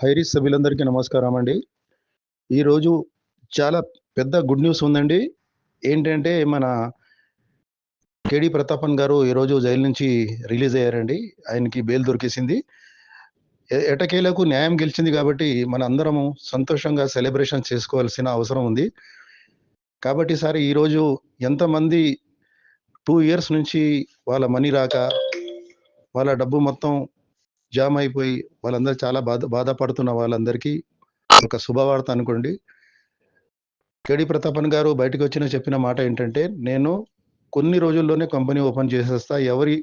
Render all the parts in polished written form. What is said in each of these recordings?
Hi-res సభ్యులందరికీ నమస్కారం అండి. ఈరోజు చాలా పెద్ద గుడ్ న్యూస్ ఉందండి. ఏంటంటే మన కేడీ ప్రతాపన్ గారు ఈరోజు జైలు నుంచి రిలీజ్ అయ్యారండి. ఆయనకి బెయిల్ దొరికేసింది. ఎట్టకేలకు న్యాయం గెలిచింది కాబట్టి మనందరము సంతోషంగా సెలబ్రేషన్ చేసుకోవాల్సిన అవసరం ఉంది. కాబట్టి సార్ ఈరోజు ఎంతమంది 2 ఇయర్స్ నుంచి వాళ్ళ మనీ రాక, వాళ్ళ డబ్బు మొత్తం జామ్ అయిపోయి వాళ్ళందరూ చాలా బాధపడుతున్న వాళ్ళందరికీ ఒక శుభవార్త అనుకోండి. కేడీ ప్రతాపన్ గారు బయటకొచ్చిన చెప్పిన మాట ఏంటంటే, నేను కొన్ని రోజుల్లోనే కంపెనీ ఓపెన్ చేసేస్తా. ఎవరి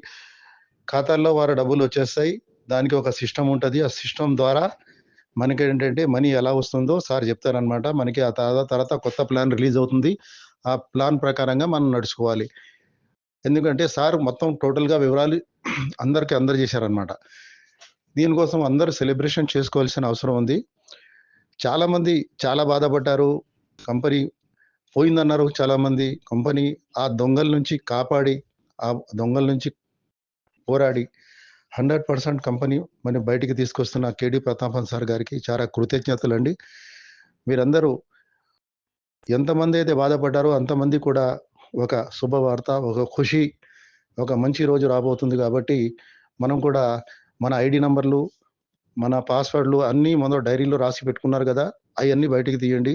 ఖాతాల్లో వారి డబ్బులొచ్చేస్తాయి. దానికి ఒక సిస్టమ్ ఉంటది. ఆ సిస్టమ్ ద్వారా మనకేంటంటే మనీ ఎలా వస్తుందో సార్ చెప్తారనమాట. మనకి ఆ తర్వాత కొత్త ప్లాన్ రిలీజ్ అవుతుంది. ఆ ప్లాన్ ప్రకారంగా మనం నడుచుకోవాలి. ఎందుకంటే సార్ మొత్తం టోటల్‌గా వివరాలు అందరికి అందజేశారనమాట. దీనికోసం అందరూ సెలబ్రేషన్ చేసుకోవాల్సిన అవసరం ఉంది. చాలామంది చాలా బాధపడ్డారు. కంపెనీ పోయిందన్నారు చాలామంది. కంపెనీ ఆ దొంగల నుంచి కాపాడి, ఆ దొంగల నుంచి పోరాడి 100% కంపెనీ మరి బయటికి తీసుకొస్తున్న కేడీ ప్రతాపన్ సార్ గారికి చాలా కృతజ్ఞతలండి. మీరందరూ ఎంతమందైతే బాధపడ్డారో అంతమంది కూడా ఒక శుభవార్త, ఒక ఖుషి, ఒక మంచి రోజు రాబోతుంది కాబట్టి, మనం కూడా మన ఐడీ నంబర్‌లు, మన పాస్వర్డ్‌లు అన్నీ మొదట డైరీలో రాసి పెట్టుకున్నారు గదా! అయన్నీ బయటికి తీయండి.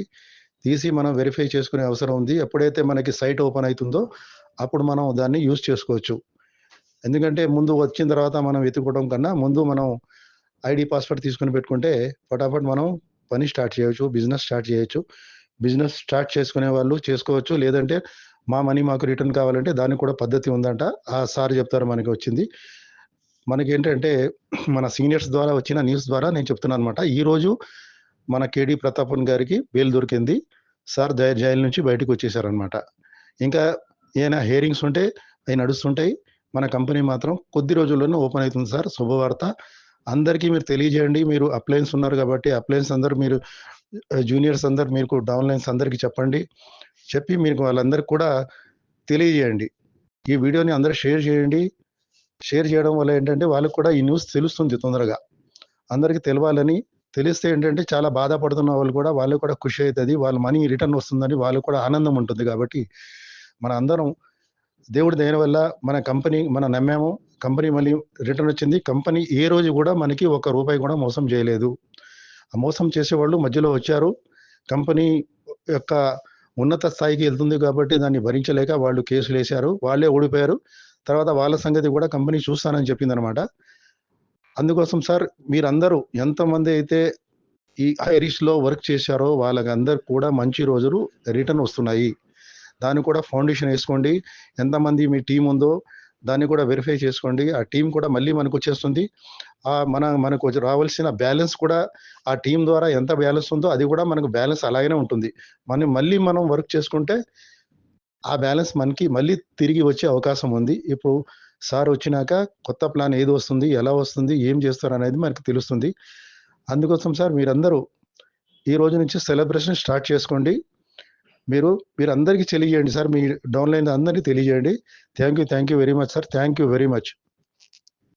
తీసి మనం వెరిఫై చేసుకునే అవసరం ఉంది. ఎప్పుడైతే మనకి సైట్ ఓపెన్ అయితుందో, అప్పుడు మనం దాన్ని యూజ్ చేసుకోవచ్చు. ఎందుకంటే ముందు వచ్చిన తర్వాత మనం వెతుక్కోవడం కన్నా, ముందు మనం ఐడీ, పాస్వర్డ్ తీసుకొని పెట్టుకుంటే ఫటాఫట్ మనం పని స్టార్ట్ చేయొచ్చు. బిజినెస్ స్టార్ట్ చేయొచ్చు. బిజినెస్ స్టార్ట్ చేసుకునే వాళ్ళు చేసుకోవచ్చు. లేదంటే మా మనీ మాకు రిటర్న్ కావాలంటే దానికి కూడా పద్ధతి ఉందంట. ఆ సార్ చెప్తారు మనకి వచ్చింది. మనకేంటంటే మన సీనియర్స్ ద్వారా వచ్చిన న్యూస్ ద్వారా నేను చెప్తున్నాననమాట. ఈరోజు మన కేడీ ప్రతాపన్ గారికి బెయిల్ దొరికింది. సార్ జైలు నుంచి బయటకొచ్చేసారనమాట. ఇంకా ఏమైనా హియరింగ్స్ ఉంటే అయి నడుస్తుంటాయి. మన కంపెనీ మాత్రం కొద్ది రోజుల్లోనే ఓపెన్ అయితుంది సార్. శుభవార్త. అందరికీ మీరు తెలియజేయండి. మీరు అప్లయన్స్ ఉన్నారు కాబట్టి అప్లయన్స్ అందరూ మీరు జూనియర్స్ అందరూ మీకు డౌన్‌లైన్స్ అందరికి చెప్పండి. చెప్పి మీకు వాళ్ళందరికి కూడా తెలియజేయండి. ఈ వీడియోని అందరూ షేర్ చేయండి. షేర్ చేయడం వల్ల ఏంటంటే వాళ్ళకి కూడా ఈ న్యూస్ తెలుస్తుంది తొందరగా. అందరికి తెలవాలని, తెలిస్తే ఏంటంటే చాలా బాధపడుతున్న వాళ్ళు కూడా వాళ్ళకి కూడా ఖుషి అయితది. వాళ్ళ మనీ రిటర్న్ వస్తుందని వాళ్ళకి కూడా ఆనందం ఉంటుంది కాబట్టి, మన అందరం దేవుడి దయ వల్ల మన కంపెనీ మనం నమ్మాము. కంపెనీ మళ్ళీ రిటర్న్ వచ్చింది. కంపెనీ ఏ రోజు కూడా మనకి ఒక్క రూపాయి కూడా మోసం చేయలేదు. ఆ మోసం చేసేవాళ్ళు మధ్యలో వచ్చారు. కంపెనీ యొక్క ఉన్నత స్థాయికి వెళ్తుంది కాబట్టి దాన్ని భరించలేక వాళ్ళు కేసులేశారు. వాళ్ళే ఓడిపోయారు. తర్వాత వాళ్ళ సంగతి కూడా కంపెనీ చూస్తానని చెప్పిందనమాట. అందుకోసం సార్ మీరందరూ ఎంతమంది అయితే ఈ ఐరిష్‌లో వర్క్ చేశారో వాళ్ళకందరికి కూడా మంచి రోజులు రిటర్న్ వస్తున్నాయి. దానికి కూడా ఫౌండేషన్ ఏసుకోండి. ఎంతమంది మీ టీమ్ ఉందో దాన్ని కూడా వెరిఫై చేసుకోండి. ఆ టీమ్ కూడా మళ్ళీ మనకొచ్చేస్తుంది. మనకు రావాల్సిన బ్యాలెన్స్ కూడా ఆ టీమ్ ద్వారా ఎంత బ్యాలెన్స్ ఉందో అది కూడా మనకు బ్యాలెన్స్ అలాగనే ఉంటుంది. మనం వర్క్ చేసుకుంటే ఆ బ్యాలెన్స్ మనకి మళ్ళీ తిరిగి వచ్చే అవకాశం ఉంది. ఇప్పుడు సార్ వచ్చినాక కొత్త ప్లాన్ ఏది వస్తుంది? ఎలా వస్తుంది? ఏం చేస్తారనేది మనకు తెలుస్తుంది. అందుకోసం సార్ మీరందరూ ఈ రోజు నుంచి సెలబ్రేషన్ స్టార్ట్ చేసుకోండి. మీరందరికీ తెలియజేయండి సార్. మీ డౌన్‌లైన్ అందరికీ తెలియజేయండి. Thank you very much sir. Thank you very much.